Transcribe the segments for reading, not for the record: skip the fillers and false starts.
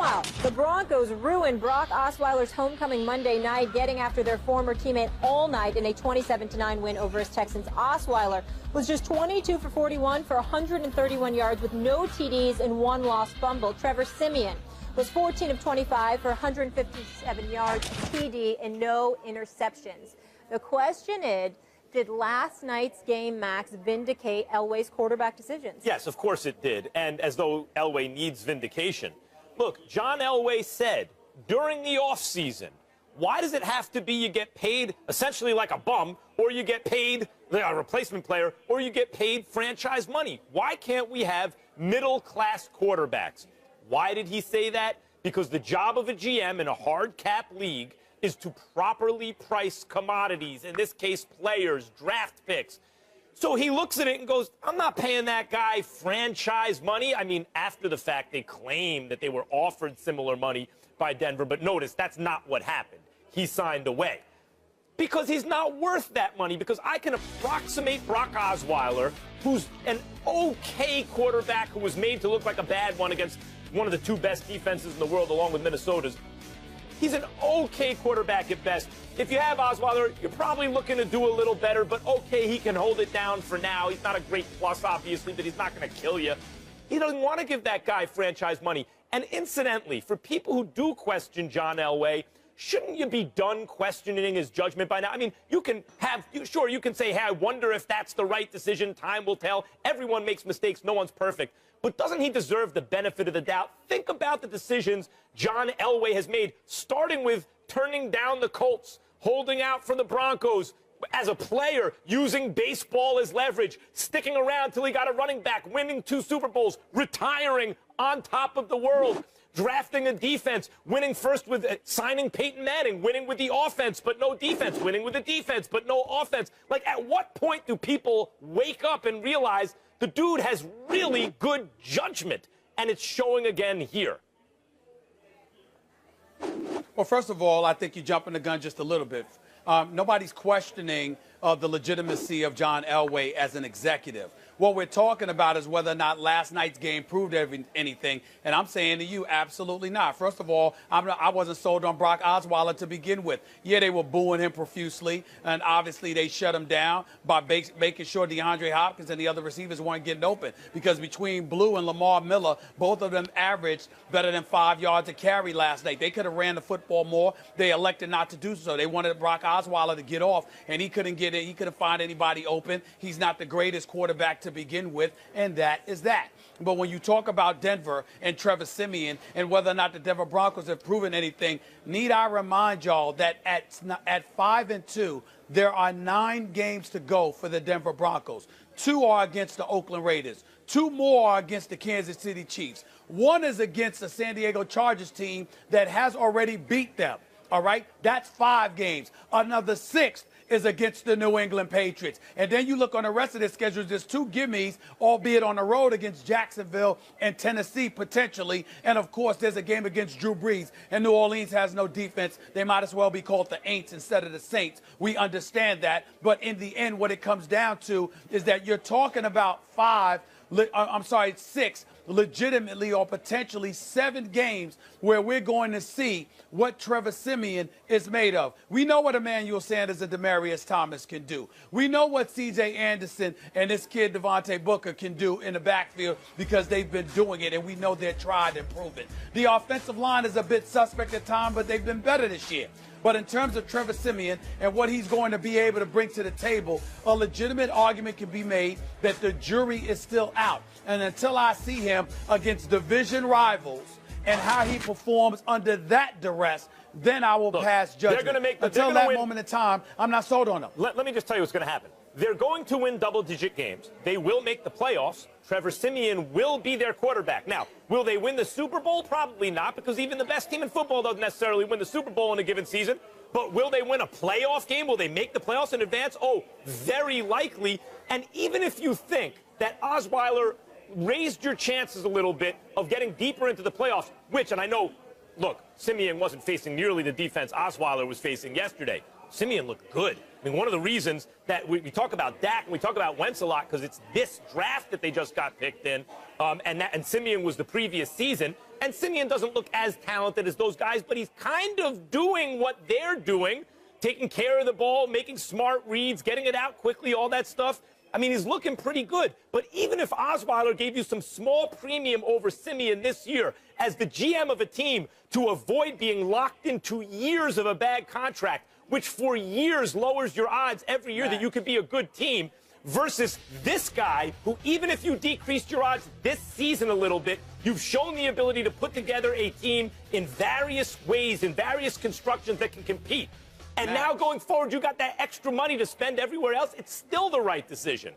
Meanwhile, the Broncos ruined Brock Osweiler's homecoming Monday night, getting after their former teammate all night in a 27-9 win over his Texans. Osweiler was just 22 for 41 for 131 yards with no TDs and one lost fumble. Trevor Siemian was 14 of 25 for 157 yards, TD, and no interceptions. The question is, did last night's game, Max, vindicate Elway's quarterback decisions? Yes, of course it did, and as though Elway needs vindication. Look, John Elway said during the offseason, why does it have to be you get paid essentially like a bum, or you get paid a replacement player, or you get paid franchise money? Why can't we have middle-class quarterbacks? Why did he say that? Because the job of a GM in a hard cap league is to properly price commodities, in this case players, draft picks. So he looks at it and goes, I'm not paying that guy franchise money. I mean, after the fact, they claim that they were offered similar money by Denver, but notice that's not what happened. He signed away. Because he's not worth that money, because I can approximate Brock Osweiler, who's an okay quarterback who was made to look like a bad one against one of the two best defenses in the world, along with Minnesota's. He's an okay quarterback at best. If you have Osweiler, you're probably looking to do a little better, but okay, he can hold it down for now. He's not a great plus, obviously, but he's not going to kill you. He doesn't want to give that guy franchise money. And incidentally, for people who do question John Elway, shouldn't you be done questioning his judgment by now? I mean, you can say, hey, I wonder if that's the right decision. Time will tell. Everyone makes mistakes. No one's perfect. But doesn't he deserve the benefit of the doubt? Think about the decisions John Elway has made, starting with turning down the Colts, holding out for the Broncos as a player, using baseball as leverage, sticking around till he got a running back, winning 2 Super Bowls, retiring on top of the world, drafting a defense, winning first with signing Peyton Manning, winning with the offense but no defense, winning with the defense but no offense. Like, at what point do people wake up and realize the dude has really good judgment, and it's showing again here? Well, first of all, I think you're jumping the gun just a little bit. Nobody's questioning the legitimacy of John Elway as an executive. What we're talking about is whether or not last night's game proved anything, and I'm saying to you, absolutely not. First of all, I wasn't sold on Brock Osweiler to begin with. Yeah, they were booing him profusely, and obviously they shut him down by making sure DeAndre Hopkins and the other receivers weren't getting open, because between Blue and Lamar Miller, both of them averaged better than 5 yards a carry last night. They could have ran the football more. They elected not to do so. They wanted Brock Osweiler to get off, and he couldn't get in. He couldn't find anybody open. He's not the greatest quarterback to begin with, and that is that. But when you talk about Denver and Trevor Siemian and whether or not the Denver Broncos have proven anything, need I remind y'all that at 5-2, there are 9 games to go for the Denver Broncos. 2 are against the Oakland Raiders. 2 more are against the Kansas City Chiefs. 1 is against the San Diego Chargers team that has already beat them. All right? That's 5 games. Another 6th is against the New England Patriots. And then you look on the rest of their schedules, there's 2 gimmies, albeit on the road against Jacksonville and Tennessee potentially. And, of course, there's a game against Drew Brees. And New Orleans has no defense. They might as well be called the Aints instead of the Saints. We understand that. But in the end, what it comes down to is that you're talking about 6 legitimately or potentially 7 games where we're going to see what Trevor Siemian is made of. We know what Emmanuel Sanders and Demaryius Thomas can do. We know what C.J. Anderson and this kid Devontae Booker can do in the backfield because they've been doing it, and we know they're tried and proven. The offensive line is a bit suspect at times, but they've been better this year. But in terms of Trevor Siemian and what he's going to be able to bring to the table, a legitimate argument can be made that the jury is still out. And until I see him against division rivals and how he performs under that duress, then I will pass judgment. Until that moment in time, I'm not sold on him. Let me just tell you what's going to happen. They're going to win double-digit games. They will make the playoffs. Trevor Siemian will be their quarterback. Now, will they win the Super Bowl? Probably not, because even the best team in football doesn't necessarily win the Super Bowl in a given season. But will they win a playoff game? Will they make the playoffs in advance? Oh, very likely. And even if you think that Osweiler raised your chances a little bit of getting deeper into the playoffs, which, and I know, look, Siemian wasn't facing nearly the defense Osweiler was facing yesterday. Siemian looked good. I mean, one of the reasons that we talk about Dak and we talk about Wentz a lot, because it's this draft that they just got picked in, and Siemian was the previous season. And Simeon doesn't look as talented as those guys, but he's kind of doing what they're doing, taking care of the ball, making smart reads, getting it out quickly, all that stuff. I mean, he's looking pretty good. But even if Osweiler gave you some small premium over Simeon this year as the GM of a team to avoid being locked into years of a bad contract, which for years lowers your odds every year that you could be a good team, versus this guy who, even if you decreased your odds this season a little bit, you've shown the ability to put together a team in various ways, in various constructions that can compete. And now going forward, you got that extra money to spend everywhere else. It's still the right decision.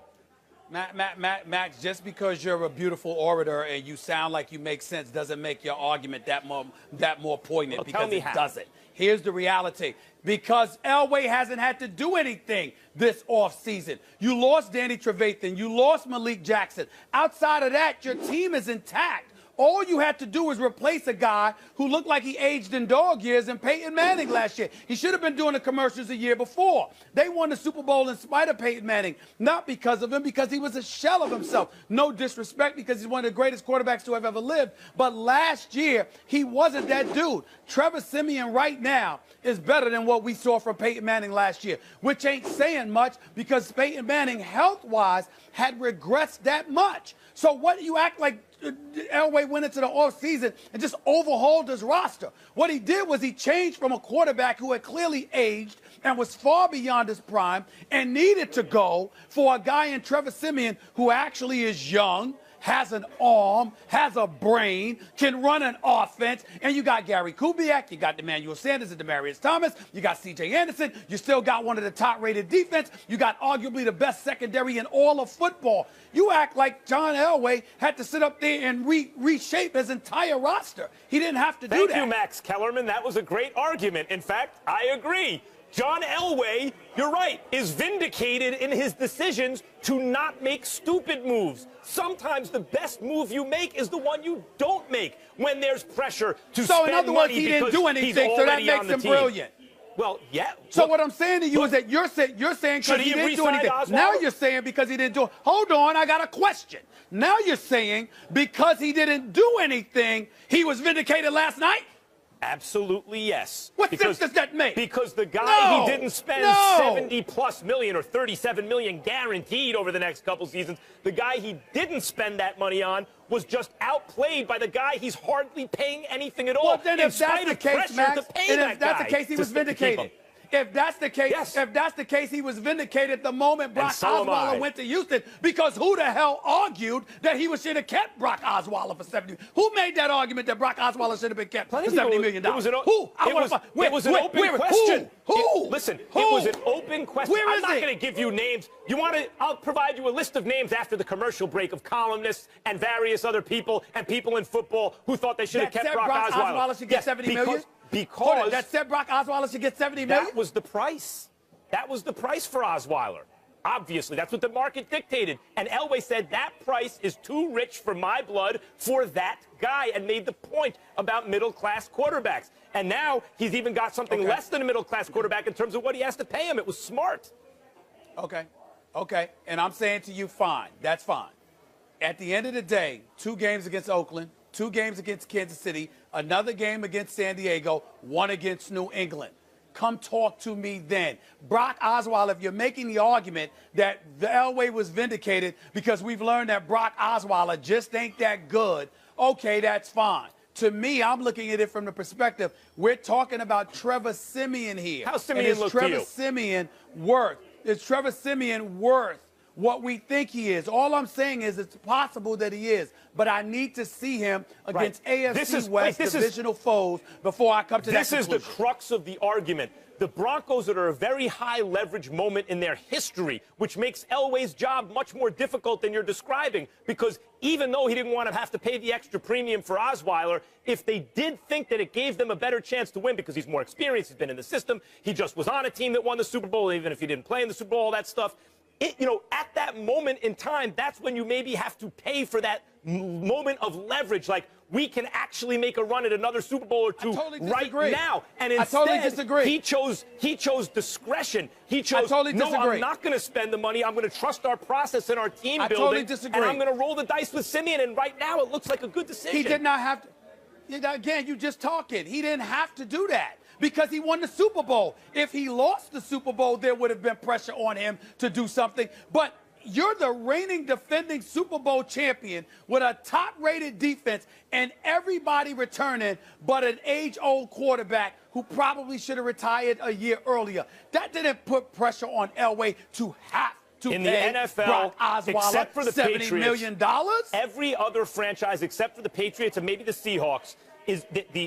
Max, just because you're a beautiful orator and you sound like you make sense doesn't make your argument that more poignant, Well, because it how. doesn't. Here's the reality. Because Elway hasn't had to do anything this offseason. You lost Danny Trevathan. You lost Malik Jackson. Outside of that, your team is intact. All you had to do was replace a guy who looked like he aged in dog years in Peyton Manning last year. He should have been doing the commercials a year before. They won the Super Bowl in spite of Peyton Manning, not because of him, because he was a shell of himself. No disrespect, because he's one of the greatest quarterbacks to have ever lived. But last year, he wasn't that dude. Trevor Siemian right now is better than what we saw from Peyton Manning last year, which ain't saying much because Peyton Manning, health-wise, had regressed that much. So what do you act like Elway went into the offseason and just overhauled his roster? What he did was he changed from a quarterback who had clearly aged and was far beyond his prime and needed to go for a guy in Trevor Siemian who actually is young, has an arm, has a brain, can run an offense, and you got Gary Kubiak, you got Emmanuel Sanders and Demaryius Thomas, you got C.J. Anderson, you still got one of the top-rated defense, you got arguably the best secondary in all of football. You act like John Elway had to sit up there and reshape his entire roster. He didn't have to do that. Thank you, Max Kellerman. That was a great argument. In fact, I agree. John Elway, you're right, is vindicated in his decisions to not make stupid moves. Sometimes the best move you make is the one you don't make when there's pressure to spend money. So in other words, he didn't do anything, so that makes him brilliant. Well, yeah. So what I'm saying to you is that you're saying because he didn't do anything. Osweiler? Now you're saying because he didn't do it. Hold on, I got a question. Now you're saying because he didn't do anything, he was vindicated last night? Absolutely, yes. What sense does that make? Because the guy he didn't spend 70+ million or 37 million guaranteed over the next couple seasons, the guy he didn't spend that money on was just outplayed by the guy he's hardly paying anything at all. Well, then if that's the case, Max, if that's the case, he was vindicated. If that's the case, if that's the case, he was vindicated the moment Brock Osweiler went to Houston, because who the hell argued that he should have kept Brock Osweiler for 70? Who made that argument that Brock Osweiler should have been kept for $70 million? It was an open question. Who? Listen, it was an open question. Where I'm is not going to give you names. You want to? I'll provide you a list of names after the commercial break of columnists and various other people and people in football who thought they should have kept Brock Osweiler. Osweiler should get $70 million? Because that said Brock Osweiler should get $70 million? That was the price. That was the price for Osweiler. Obviously, that's what the market dictated. And Elway said that price is too rich for my blood for that guy, and made the point about middle-class quarterbacks. And now he's even got something less than a middle-class quarterback in terms of what he has to pay him. It was smart. Okay. And I'm saying to you, fine. That's fine. At the end of the day, 2 games against Oakland, 2 games against Kansas City, another game against San Diego, 1 against New England. Come talk to me then. Brock Osweiler, if you're making the argument that the Elway was vindicated because we've learned that Brock Osweiler just ain't that good, okay, that's fine. To me, I'm looking at it from the perspective, we're talking about Trevor Siemian here. How's Siemian look to you? Is Trevor Siemian worth what we think he is? All I'm saying is it's possible that he is, but I need to see him against AFC West divisional foes before I come to that conclusion. This is the crux of the argument. The Broncos are at a very high leverage moment in their history, which makes Elway's job much more difficult than you're describing, because even though he didn't want to have to pay the extra premium for Osweiler, if they did think that it gave them a better chance to win because he's more experienced, he's been in the system, he just was on a team that won the Super Bowl, even if he didn't play in the Super Bowl, all that stuff, at that moment in time, that's when you maybe have to pay for that moment of leverage. Like, we can actually make a run at another Super Bowl or two right now. And instead, he chose discretion. He chose, no, I'm not going to spend the money. I'm going to trust our process and our team building. And I'm going to roll the dice with Siemian. And right now, it looks like a good decision. He did not have to. again, you just talking. He didn't have to do that because he won the Super Bowl. If he lost the Super Bowl, there would have been pressure on him to do something. But you're the reigning defending Super Bowl champion with a top-rated defense and everybody returning but an age-old quarterback who probably should have retired a year earlier. That didn't put pressure on Elway to have to in pay the NFL, Brock Osweiler except for the $70 Patriots, million. Every other franchise except for the Patriots and maybe the Seahawks,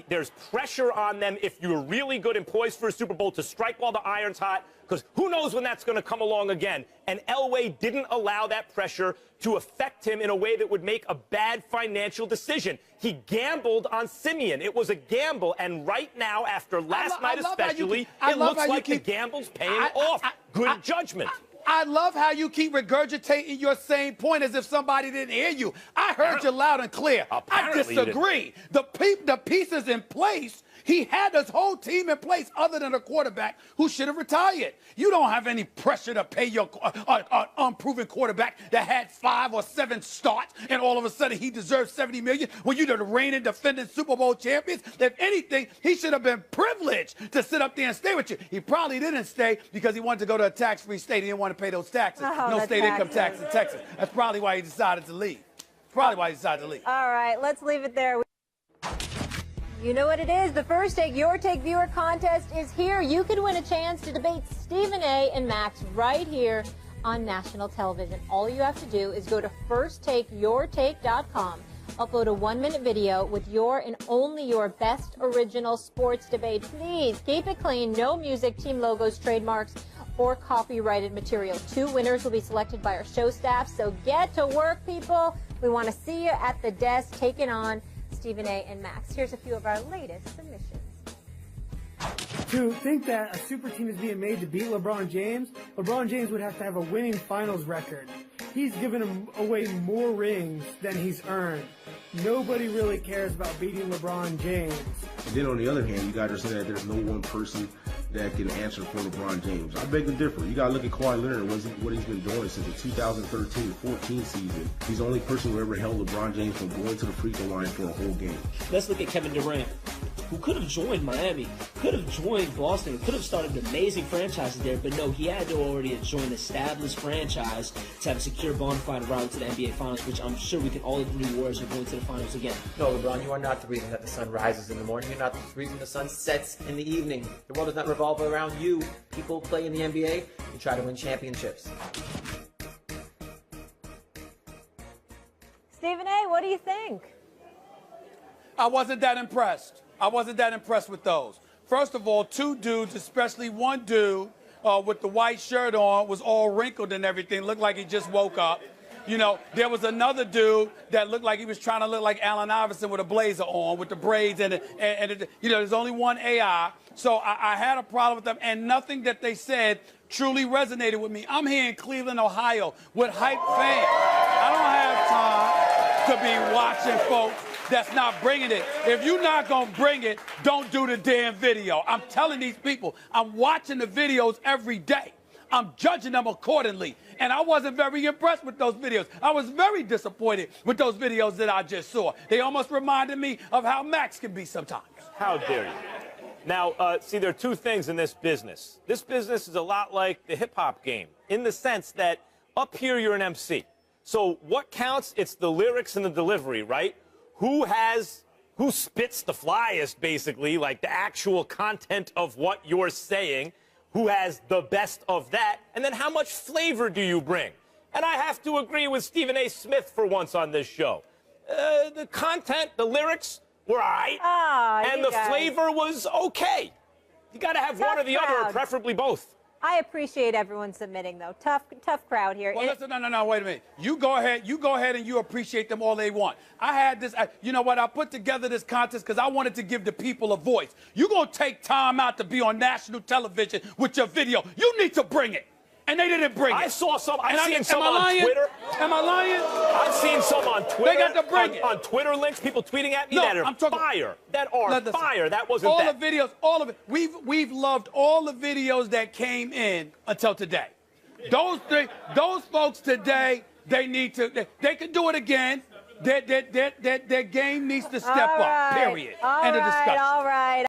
there's pressure on them if you're really good and poised for a Super Bowl to strike while the iron's hot, because who knows when that's going to come along again. And Elway didn't allow that pressure to affect him in a way that would make a bad financial decision. He gambled on Simeon. It was a gamble, and right now, after last night especially, it looks like the gamble's paying off. Good judgment. I love how you keep regurgitating your same point as if somebody didn't hear you. I heard you loud and clear. I disagree. The pieces in place, he had his whole team in place other than a quarterback who should have retired. You don't have any pressure to pay your unproven quarterback that had 5 or 7 starts and all of a sudden he deserves $70 million when you're the reigning defending Super Bowl champions. If anything, he should have been privileged to sit up there and stay with you. He probably didn't stay because he wanted to go to a tax-free state. He didn't want to pay those taxes. No state income tax in Texas. That's probably why he decided to leave. All right, let's leave it there. You know what it is. The First Take, Your Take viewer contest is here. You could win a chance to debate Stephen A. and Max right here on national television. All you have to do is go to firsttakeyourtake.com, upload a 1-minute video with your and only your best original sports debate. Please keep it clean. No music, team logos, trademarks, or copyrighted material. 2 winners will be selected by our show staff, so get to work, people. We want to see you at the desk taking on Stephen A. and Max. Here's a few of our latest submissions. To think that a super team is being made to beat LeBron James would have to have a winning finals record. He's given away more rings than he's earned. Nobody really cares about beating LeBron James. And then on the other hand, you got to say that there's no one person that can answer for LeBron James. I beg to differ. You got to look at Kawhi Leonard, what he's been doing since the 2013-14 season. He's the only person who ever held LeBron James from going to the free throw line for a whole game. Let's look at Kevin Durant, who could have joined Miami, could have joined Boston, could have started amazing franchises there, but no, he had to already join an established franchise to have a secure bona fide route to the NBA Finals, which I'm sure we can all agree Warriors are going to the Finals again. No, LeBron, you are not the reason that the sun rises in the morning. You're not the reason the sun sets in the evening. The world does not revolve around you. People play in the NBA and try to win championships. Stephen A., what do you think? I wasn't that impressed. With those. First of all, 2 dudes, especially one dude with the white shirt on, was all wrinkled and everything, looked like he just woke up. You know, there was another dude that looked like he was trying to look like Allen Iverson with a blazer on, with the braids, and you know, there's only one AI. So I had a problem with them, and nothing that they said truly resonated with me. I'm here in Cleveland, Ohio, with hype fans. I don't have time to be watching folks that's not bringing it. If you're not going to bring it, don't do the damn video. I'm telling these people, I'm watching the videos every day. I'm judging them accordingly. And I wasn't very impressed with those videos. I was very disappointed with those videos that I just saw. They almost reminded me of how Max can be sometimes. How dare you? Now, see, there are 2 things in this business. This business is a lot like the hip-hop game in the sense that up here you're an MC. So what counts? It's the lyrics and the delivery, right? Who spits the flyest, basically, like the actual content of what you're saying, who has the best of that, and then how much flavor do you bring? And I have to agree with Stephen A. Smith for once on this show. The content, the lyrics were all right, and the flavor was okay. You got to have one or the other, or preferably both. I appreciate everyone submitting, though. Tough crowd here. Well, listen, no, wait a minute. You go ahead and you appreciate them all they want. I had this, you know what, I put together this contest because I wanted to give the people a voice. You're going to take time out to be on national television with your video. You need to bring it. And they didn't bring it. I saw some. I've seen some on Twitter. Am I lying? I've seen some on Twitter. They got to bring it. On Twitter links, people tweeting at me that are fire. That are fire. That wasn't all the videos, all of it. We've loved all the videos that came in until today. Those folks today, they need to, they can do it again. Their game needs to step up, period. All End of discussion. right, all right.